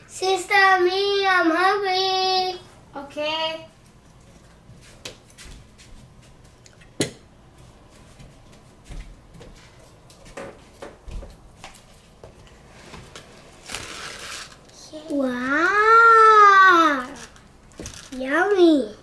Sister, me, I'm hungry. Okay. Wow. Yummy.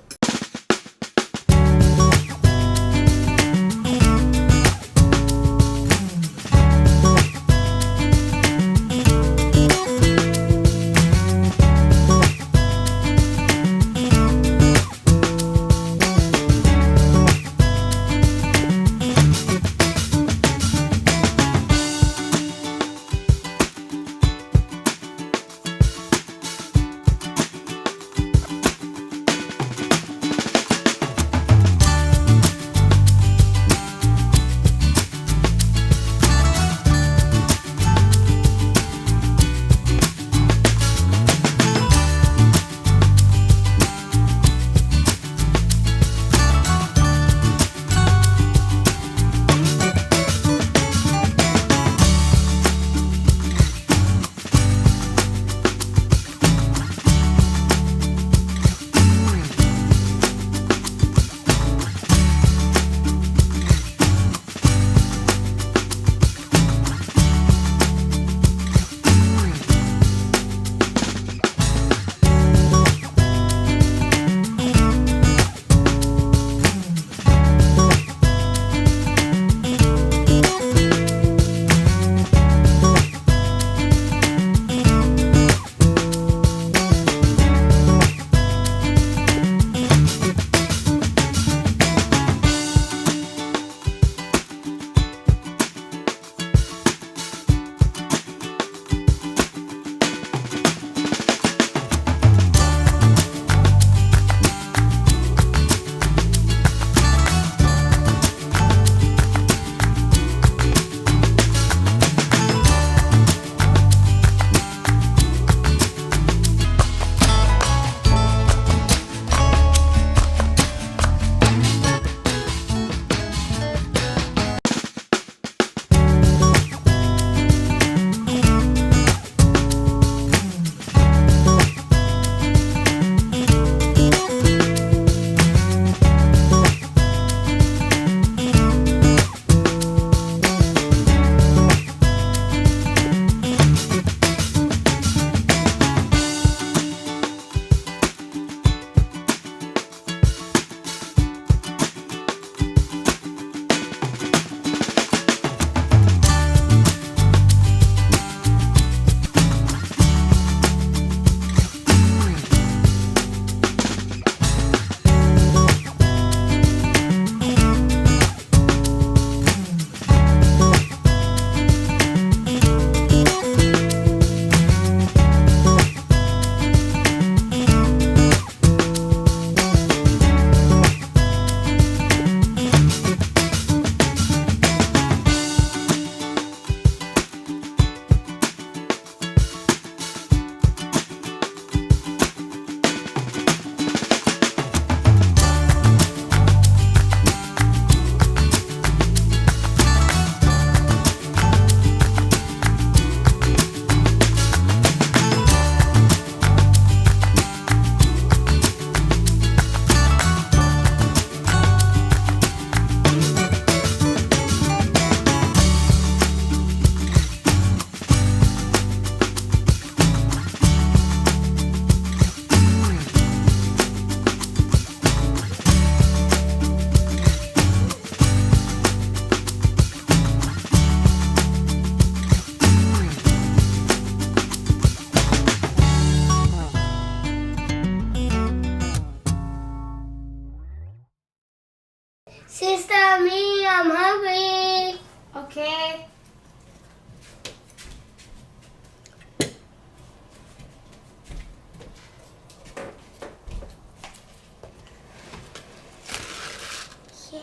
Sister, me, I'm hungry. Okay.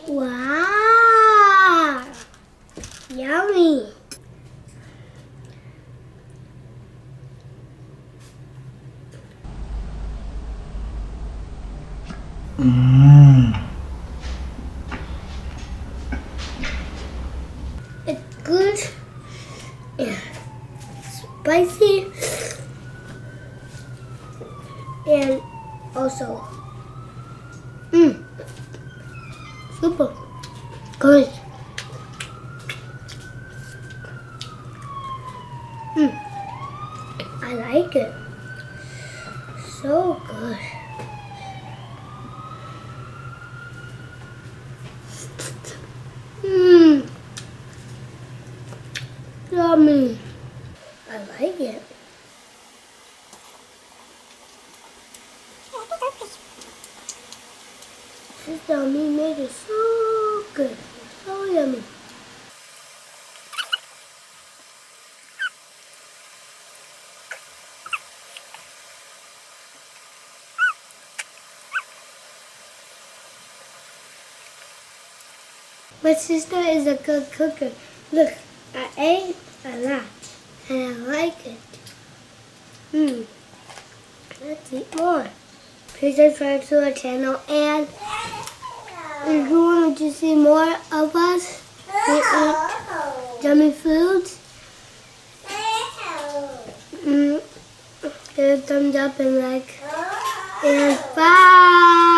Wow. Yummy. It's good. Yeah. Spicy. and also, super good. I like it. So good. Yummy. I like it. Sister me made it so good. So yummy. My sister is a good cooker. Look, I ate a lot and I like it. Let's eat more. Please subscribe to our channel, and if you want to see more of us eat yummy foods, give a thumbs up and like, and bye.